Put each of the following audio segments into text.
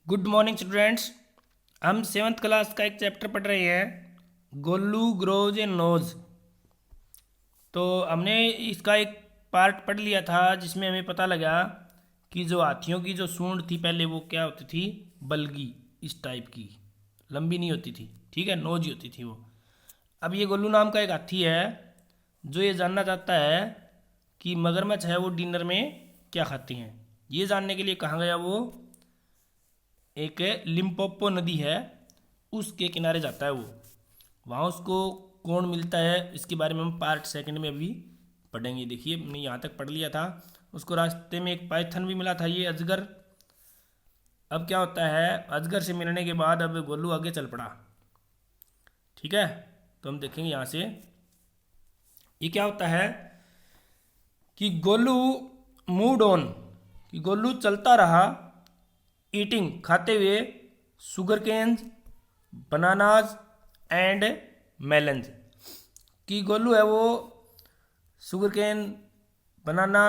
Good morning students. हम seventh class का एक चैप्टर पढ़ रहे हैं, गोलू ग्रोज ए नोज। तो हमने इसका एक पार्ट पढ़ लिया था जिसमें हमें पता लगा कि जो हाथियों की जो सूंड थी पहले वो क्या होती थी, बल्गी, इस टाइप की, लंबी नहीं होती थी। ठीक है, नोज ही होती थी वो। अब ये गोलू नाम का एक हाथी है जो ये जानना चाहता है कि मगरमच्छ है वो डिनर में क्या खाती हैं। ये जानने के लिए कहाँ गया वो, एक लिम्पोपो नदी है उसके किनारे जाता है वो। वहाँ उसको कौन मिलता है इसके बारे में हम पार्ट सेकंड में अभी पढ़ेंगे। देखिए, हमने यहाँ तक पढ़ लिया था। उसको रास्ते में एक पाइथन भी मिला था, ये अजगर। अब क्या होता है, अजगर से मिलने के बाद अब गोलू आगे चल पड़ा। ठीक है, तो हम देखेंगे यहाँ से ये क्या होता है कि गोलू मूड ऑन, कि गोलू चलता रहा, ईटिंग, खाते हुए, sugar canes, bananas and melons. कि गोलू है वो शुगर केन, बनाना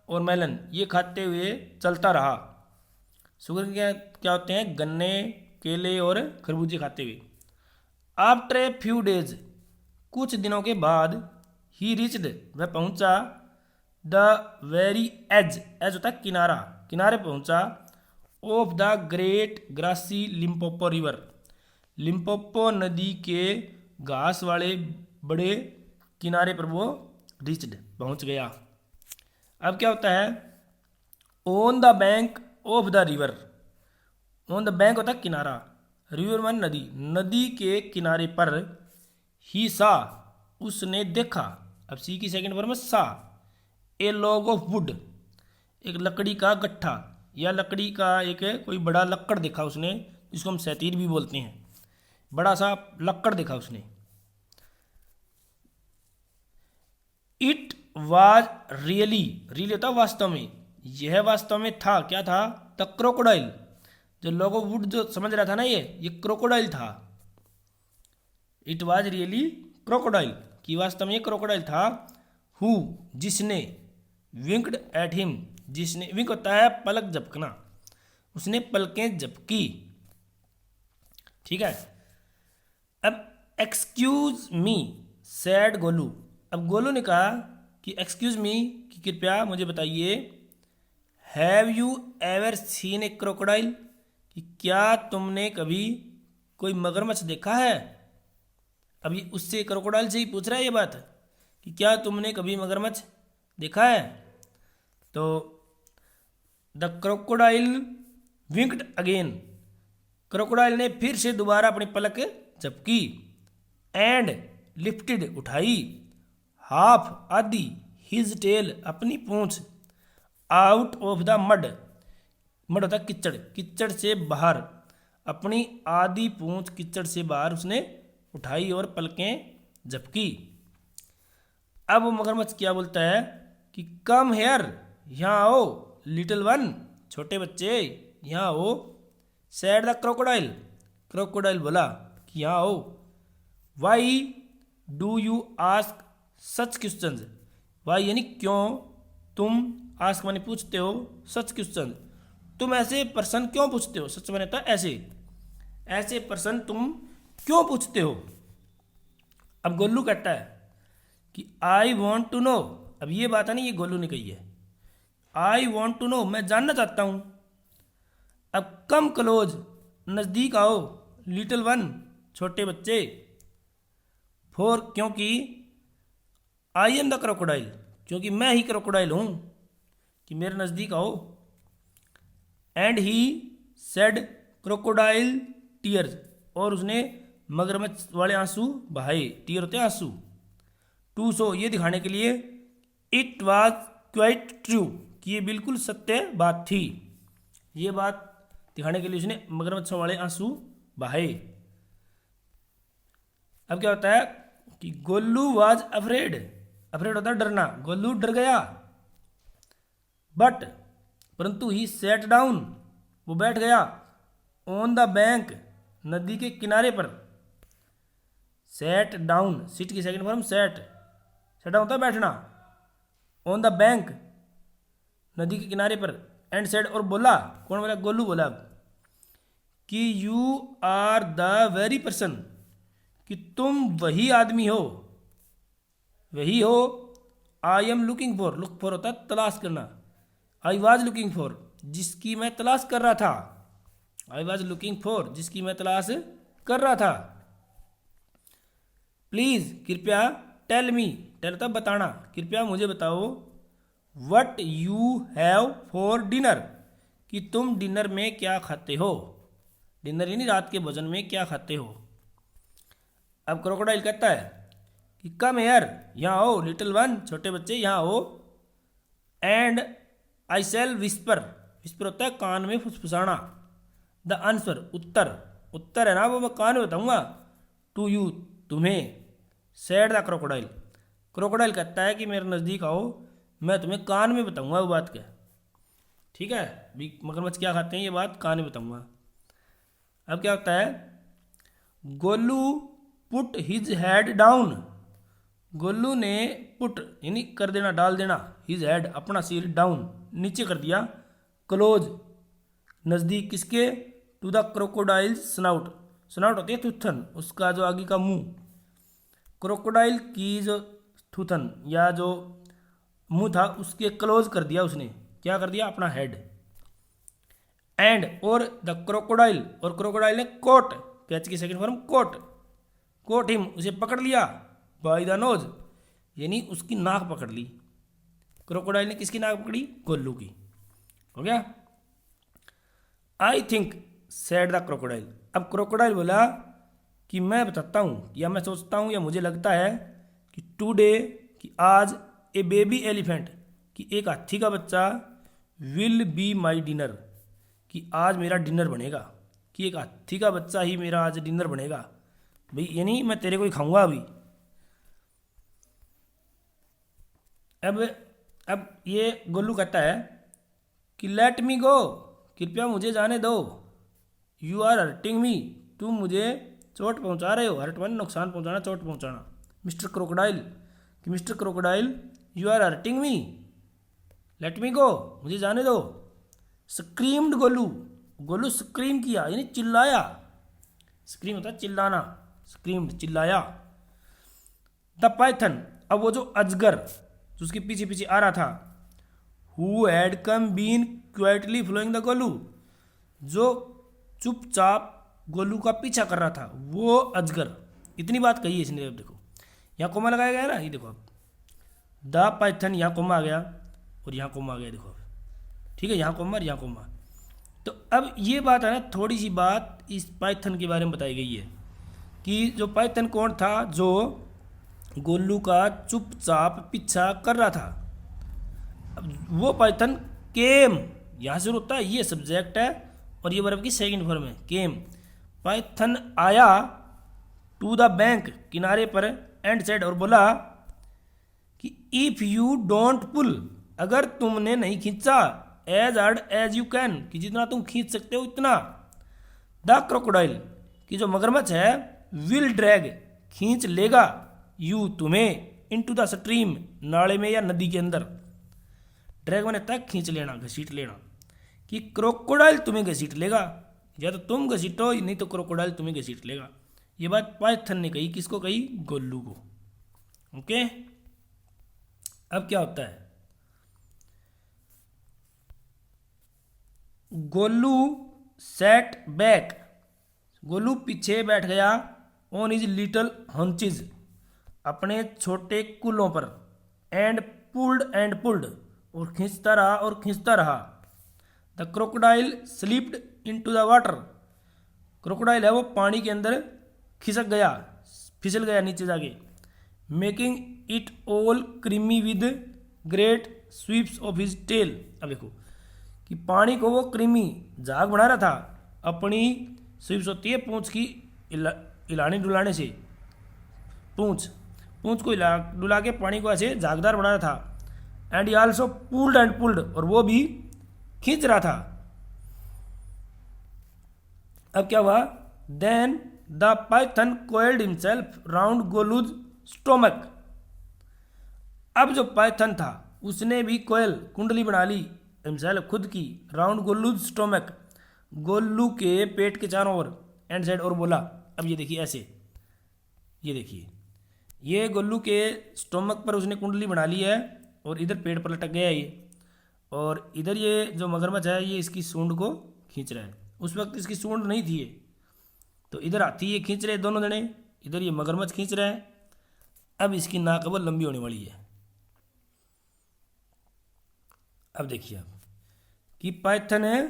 और मेलन ये खाते हुए चलता रहा। शुगर केन क्या होते हैं, गन्ने, केले और खरबूजे खाते हुए। आफ्टर ए फ्यू डेज, कुछ दिनों के बाद, ही रिच्ड, वह पहुंचा, द वेरी एज, एज होता है किनारा, किनारे पहुंचा, of the great grassy Limpopo river, Limpopo नदी के घास वाले बड़े किनारे पर वो रिच्ड, पहुंच गया। अब क्या होता है, on the bank of the river, on the bank होता है किनारा, रिवर मान नदी, नदी के किनारे पर, ही सा, उसने देखा। अब सी की सेकंड फॉर्म है सा, ए लॉग ऑफ वुड, एक लकड़ी का गट्ठा या लकड़ी का एक कोई बड़ा लक्कड़ देखा उसने, जिसको हम सैतीर भी बोलते हैं। बड़ा सा लक्कड़ देखा उसने। इट वाज रियली, रियली होता वास्तव में, यह वास्तव में था, क्या था, द क्रोकोडाइल। जो लोगो वुड जो समझ रहा था ना, ये क्रोकोडाइल था। इट वाज रियली क्रोकोडाइल, कि वास्तव में ये क्रोकोडाइल था। हु, जिसने, विंक्ड एट हिम, जिसने, विंक होता है पलक झपकना, उसने पलकें झपकी। ठीक है। अब एक्सक्यूज मी सैड गोलू, अब गोलू ने कहा कि एक्सक्यूज मी, कि कृपया मुझे बताइए, have you ever seen A crocodile, कि क्या तुमने कभी कोई मगरमच्छ देखा है। अभी उससे क्रोकोडाइल से ही पूछ रहा है ये बात, कि क्या तुमने कभी मगरमच्छ देखा है। तो द क्रोकोडाइल विंक्ड अगेन, क्रोकोडाइल ने फिर से दोबारा अपनी पलक झपकी, एंड लिफ्टेड, उठाई, हाफ, आदि, हिज टेल, अपनी पूंछ, out of the mud, mud होता कीचड़, कीचड़ से बाहर, अपनी आधी पूंछ कीचड़ से बाहर उसने उठाई और पलकें झपकी। अब वो मगरमच्छ क्या बोलता है कि कम हेयर, यहाँ आओ, लिटिल वन, छोटे बच्चे यहाँ आओ। सैड द क्रोकोडाइल, क्रोकोडाइल बोला कि यहाँ आओ। Why do you ask such question, why यानी क्यों, तुम, आस्क माने पूछते हो, सच क्वेश्चन, तुम ऐसे प्रश्न क्यों पूछते हो, सच माने था ऐसे, ऐसे प्रश्न तुम क्यों पूछते हो। अब गोलू कहता है कि आई वॉन्ट टू नो, अब ये बात है ना, ये गोलू ने कही है, आई वॉन्ट टू नो, मैं जानना चाहता हूं। अब कम क्लोज, नजदीक आओ, लिटिल वन, छोटे बच्चे, फॉर, क्योंकि, आई एम द क्रोकोडाइल, क्योंकि मैं ही क्रोकोडाइल हूं, कि मेरे नजदीक आओ। And he said crocodile tears, और उसने मगरमच्छ वाले आंसू बहाए, टीयर होते हैं आंसू, टू सो, ये दिखाने के लिए, इट वॉज क्वाइट ट्रू, कि ये बिल्कुल सत्य बात थी। ये बात दिखाने के लिए उसने मगरमच्छों वाले आंसू बहाए। अब क्या होता है कि गोलू वाज अफ्रेड, अफ्रेड होता है डरना, गोलू डर गया। बट, परंतु ही सेट डाउन, वो बैठ गया, ऑन द बैंक, नदी के किनारे पर। सेट डाउन, सिट की second form set, set down होता है बैठना, ऑन द बैंक, नदी के किनारे पर, एंड सेड, और बोला, कौन बोला, गोलू बोला, कि you are the very person, कि तुम वही आदमी हो, वही हो। I am looking for, look for होता है तलाश करना। आई वॉज लुकिंग फॉर, जिसकी मैं तलाश कर रहा था। आई वॉज लुकिंग फॉर, जिसकी मैं तलाश कर रहा था। प्लीज, कृपया, टेल मी, टेल होता बताना, कृपया मुझे बताओ। What you have for dinner, कि तुम डिनर में क्या खाते हो। डिनर यानी रात के भोजन में क्या खाते हो। अब क्रोकोडाइल कहता है कि कम हेयर, यहाँ आओ, लिटिल वन, छोटे बच्चे यहाँ आओ। And I shall whisper, whisper होता है कान में फुसफुसाना। द आंसर, उत्तर, उत्तर है ना वो मैं कान में बताऊंगा। टू यू, तुम्हें। सैड द क्रोकोडाइल, क्रोकोडाइल कहता है कि मेरे नज़दीक आओ, मैं तुम्हें कान में बताऊंगा वो बात क्या। ठीक है, मगरमच्छ क्या खाते हैं ये बात कान में बताऊंगा। अब क्या होता है, Golu put his head down, Golu ने पुट यानी कर देना, डाल देना, हिज हेड अपना सिर, डाउन नीचे कर दिया, क्लोज नज़दीक, किसके, to the crocodile snout, snout होती है थूथन, उसका जो आगे का मुंह, क्रोकोडाइल की जो थूथन या जो मुंह था उसके क्लोज कर दिया उसने, क्या कर दिया, अपना हेड। एंड और द क्रोकोडाइल, और क्रोकोडाइल ने कोट, कैच की second form caught, caught him, उसे पकड़ लिया, बाय द नोज यानी उसकी नाक पकड़ ली। क्रोकोडाइल ने किसकी नाक पकड़ी, गोलू की। हो गया। I think said the crocodile, अब क्रोकोडाइल बोला कि मैं बताता हूँ या मैं सोचता हूँ या मुझे लगता है कि टुडे, कि आज, ए बेबी एलिफेंट, कि एक हाथी का बच्चा, विल बी माई डिनर, कि आज मेरा डिनर बनेगा, कि एक हाथी का बच्चा ही मेरा आज डिनर बनेगा भाई, यानी मैं तेरे को ही खाऊंगा अभी। अब ये गोलू कहता है कि लेट मी गो, कृपया मुझे जाने दो। यू आर हर्टिंग मी, तुम मुझे चोट पहुंचा रहे हो, हर्ट वन नुकसान पहुंचाना, चोट पहुंचाना। मिस्टर क्रोकोडाइल, कि mister crocodile you are hurting me, let me go, मुझे जाने दो। स्क्रीम्ड गोलू, गोलू स्क्रीम किया यानी चिल्लाया, स्क्रीम होता है चिल्लाना, स्क्रीम्ड चिल्लाया। द पाइथन, अब वो जो अजगर जो उसके पीछे पीछे आ रहा था, who had come been quietly following the Golu, जो चुपचाप गोलू का पीछा कर रहा था, वो अजगर। इतनी बात कही है इसने। अब देखो यहाँ कोमा लगाया गया ना, ये देखो अब द पाइथन, यहाँ कोमा आ गया और यहाँ कोमा आ गया, देखो अब ठीक है, यहाँ कोमा और यहाँ कोमा। तो अब ये बात है ना, थोड़ी सी बात इस पाइथन के बारे में बताई गई है कि जो पाइथन कौन था, जो गोलू का चुपचाप पीछा कर रहा था। अब वो पाइथन केम, यहाँ से होता है, ये सब्जेक्ट है और ये वर्ब की सेकंड फॉर्म है, केम। पाइथन आया, टू द बैंक, किनारे पर, एंड सेड, और बोला कि इफ यू डोंट पुल, अगर तुमने नहीं खींचा, as hard as you can, कि जितना तुम खींच सकते हो इतना, द क्रोकोडाइल, कि जो मगरमच्छ है, विल ड्रैग, खींच लेगा, यू तुम्हें, इनटू द स्ट्रीम, नाले में या नदी के अंदर। ड्रैग मैंने तक खींच लेना, घसीट लेना, कि क्रोकोडाइल तुम्हें घसीट लेगा, या तो तुम घसीटो नहीं तो क्रोकोडाइल तुम्हें घसीट लेगा। ये बात पाइथन ने कही, किसको कही, गोलू को। ओके। अब क्या होता है, गोलू सेट बैक, गोलू पीछे बैठ गया, ऑन हिज लिटिल हंचिज, अपने छोटे कुलों पर, एंड पुल्ड, और खींचता रहा और खींचता रहा। The crocodile slipped into the water, crocodile है वो पानी के अंदर खिसक गया, फिसल गया नीचे जाके। Making it all creamy with great sweeps of his tail, अब देखो कि पानी को वो क्रीमी झाग बना रहा था, अपनी स्वीप्स होती है पूंछ की हिलाने डुलाने से, पूंछ को हिला डुला के पानी को ऐसे झागदार बना रहा था। एंड ही आल्सो पुल्ड, और वो भी खींच रहा था। अब क्या हुआ, then the python coiled himself round Golu's stomach, अब जो पाइथन था उसने भी कोयल कुंडली बना ली, हिमसेल्फ खुद की, राउंड गोलूज स्टोमक, गोलू के पेट के चारों ओर एंड साइड और बोला। अब ये देखिए ऐसे, ये देखिए ये गोलू के स्टोमक पर उसने कुंडली बना ली है और इधर पेट पर लटक गया है ये, और इधर ये जो मगरमच्छ है ये इसकी सूंड को खींच रहा है। उस वक्त इसकी सूंड नहीं थी ये, तो इधर हाथी ये खींच रहे दोनों जने, इधर ये मगरमच्छ खींच रहा है। अब इसकी नाक अब लंबी होने वाली है। अब देखिए आप कि पाइथन है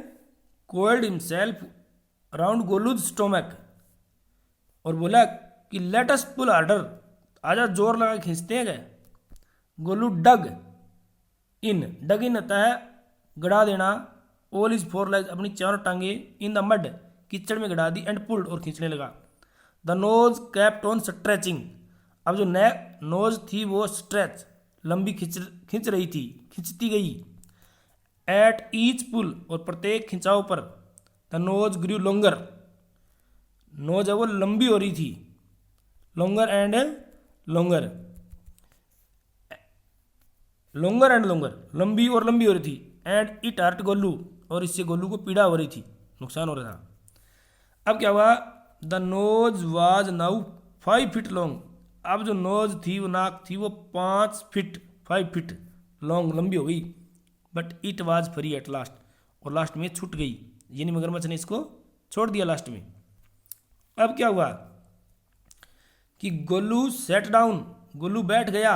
cold himself around Golu's stomach और बोला कि लेट अस पुल हार्डर, आजा जोर लगा के खींचते हैं क्या। गोलू डग इन होता है गड़ा देना, ऑल इज फोर लेग्स अपनी चारों टांगे इन द मड कीचड़ में गड़ा दी एंड पुल्ड और खींचने लगा। The nose kept on stretching, अब जो नोज थी वो स्ट्रेच लंबी खींच रही थी, खींचती गई। एट ईच पुल और प्रत्येक खिंचाव पर the nose grew longer, nose है वो लंबी हो रही थी, longer and longer, longer and longer, लंबी और लंबी हो रही थी। एंड इट हर्ट गोलू, और इससे गोलू को पीड़ा हो रही थी, नुकसान हो रहा था। अब क्या हुआ, the nose was now 5 feet long, अब जो नोज थी वो नाक थी वो 5 फीट 5 फीट लॉन्ग लंबी हो गई। But it was free at last, और लास्ट में छूट गई, यानी मगरमच्छ ने इसको छोड़ दिया लास्ट में। अब क्या हुआ कि गोलू सेट डाउन, गोलू बैठ गया,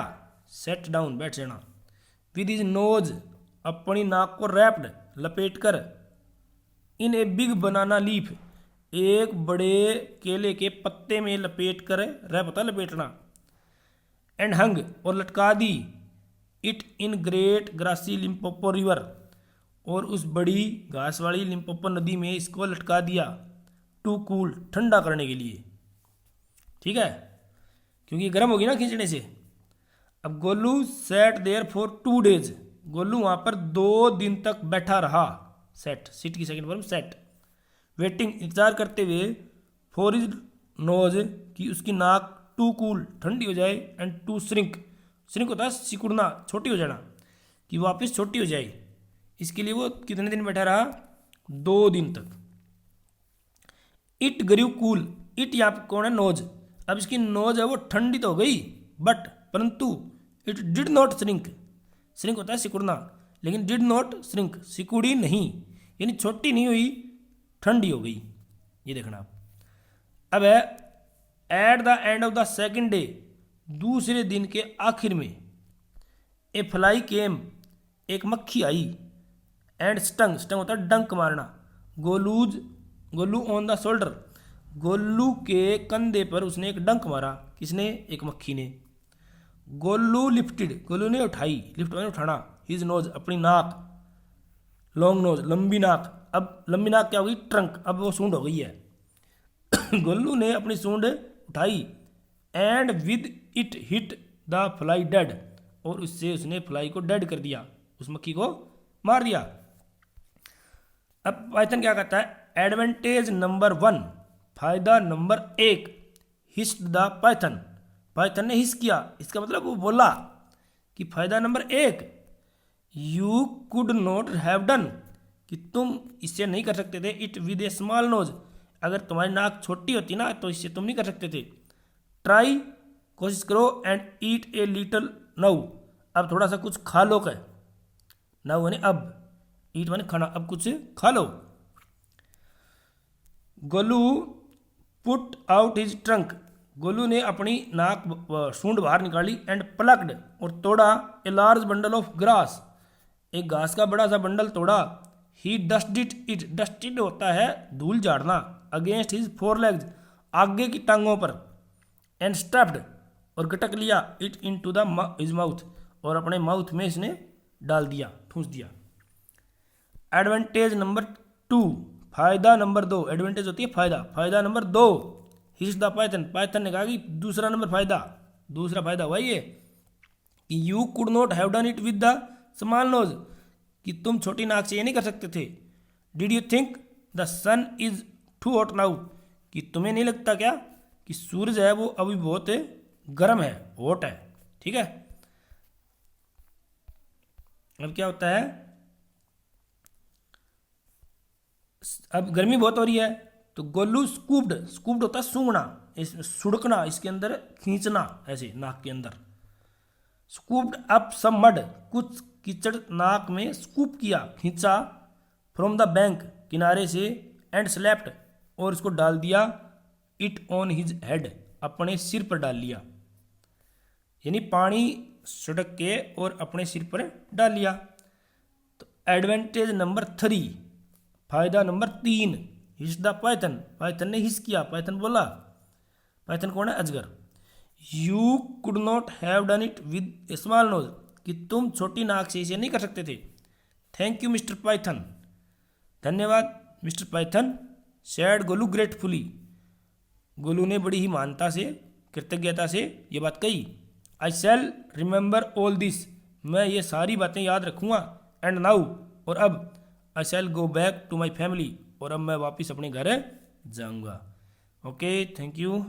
सेट डाउन बैठ जाना, विद हिज नोज अपनी नाक को रैप्ड लपेट कर, इन ए बिग बनाना लीफ एक बड़े केले के पत्ते में लपेट कर, रैप होता लपेटना, एंड हंग और लटका दी, it in great grassy Limpopo river, और उस बड़ी घास वाली लिम्पोपो नदी में इसको लटका दिया, टू कूल ठंडा करने के लिए, ठीक है, क्योंकि गर्म होगी ना खींचने से। अब Golu sat there for 2 days, Golu वहां पर 2 दिन तक बैठा रहा, सेट सिट की सेकंड फॉर्म सेट, वेटिंग इंतजार करते हुए, फॉर हिज नोज कि उसकी नाक टू कूल ठंडी हो जाए, एंड टू श्रिंक, श्रिंक होता है सिकुड़ना, छोटी हो जाना, कि वापस छोटी हो जाए, इसके लिए वो कितने दिन बैठा रहा, 2 दिन तक। इट ग्रू कूल, इट यहाँ पर कौन है, नोज, अब इसकी नोज है वो ठंडी तो हो गई, बट परंतु it did not shrink, shrink होता है सिकुड़ना, लेकिन डिड नॉट श्रिंक सिकुड़ी नहीं, यानी छोटी नहीं हुई, ठंडी हो गई, ये देखना आप। अब है at the end of the second day, दूसरे दिन के आखिर में, ए फ्लाई केम, एक मक्खी आई, एंड स्टंग, स्टंग होता है डंक मारना, Golu on the shoulder, Golu के कंधे पर उसने एक डंक मारा, किसने, एक मक्खी ने। गोलू लिफ्टेड, गोलू ने उठाई, लिफ्ट मैंने उठाना, हिज नोज अपनी नाक, लॉन्ग नोज लंबी नाक, अब लंबी नाक क्या होगी, ट्रंक, अब वो सूंड हो गई है। गोलू ने अपनी सूंड उठाई, and with it hit the fly dead, और उससे उसने फ्लाई को डेड कर दिया, उस मक्खी को मार दिया। अब पाइथन क्या कहता है, एडवांटेज नंबर 1, फायदा number 1, hissed the python, python ने हिस किया, इसका मतलब वो बोला कि फायदा number 1, you could not have done, कि तुम इससे नहीं कर सकते थे, it with a small nose, अगर तुम्हारी नाक छोटी होती ना तो इससे तुम नहीं कर सकते थे। ट्राई, कोशिश करो, and eat a little now, अब थोड़ा सा कुछ खा लो, कह नाउ माने अब, ईट माने खाना, अब कुछ खा लो। Golu put out his trunk, Golu ने अपनी नाक सूंड बाहर निकाली, एंड प्लक्ड और तोड़ा, a large bundle of grass, एक घास का बड़ा सा बंडल तोड़ा। ही डस्टेड इट, डस्टेड होता है धूल झाड़ना, अगेंस्ट हिज 4 legs, आगे की टांगों पर, एंड स्टफ्ड और गटक लिया, it into the his mouth, और अपने माउथ में इसने डाल दिया, ठूंस दिया। एडवांटेज नंबर 2, फायदा नंबर 2, एडवांटेज होती है फायदा, फायदा number 2, his the python, python ने कहा कि दूसरा नंबर फायदा, दूसरा फायदा हुआ ये कि you could not have done it with the small nose, कि तुम छोटी नाक से ये नहीं कर सकते थे। Did you think the sun is too hot now, कि तुम्हें नहीं लगता क्या कि सूरज है वो अभी बहुत गर्म है, हॉट है, ठीक है। अब क्या होता है, अब गर्मी बहुत हो रही है तो गोलू स्कूप्ड, स्कूप्ड होता है सूंघना, इस सुड़कना, इसके अंदर खींचना ऐसे नाक के अंदर। स्कूप्ड अप सम मड, कुछ कीचड़ नाक में स्कूप किया, खींचा, फ्रॉम द बैंक, किनारे से, एंड स्लैप्ड, और इसको डाल दिया, इट ऑन हिज हेड, अपने सिर पर डाल लिया। यानी पानी सड़क के और अपने सिर पर डाल लिया। तो एडवांटेज नंबर 3, फायदा number 3, hiss the python, python ने हिस किया, पाइथन बोला, पाइथन कौन है? अजगर। You could not have done it with a small nose, कि तुम छोटी नाक से इसे नहीं कर सकते थे। थैंक यू मिस्टर पाइथन, धन्यवाद mister Python, sad Golu gratefully, Golu ने बड़ी ही मानता से, कृतज्ञता से ये बात कही। आई शैल रिमेंबर ऑल दिस, मैं ये सारी बातें याद रखूँगा। एंड नाउ, और अब, I shall go back to my family, और अब मैं वापस अपने घर जाऊँगा। Okay, thank you.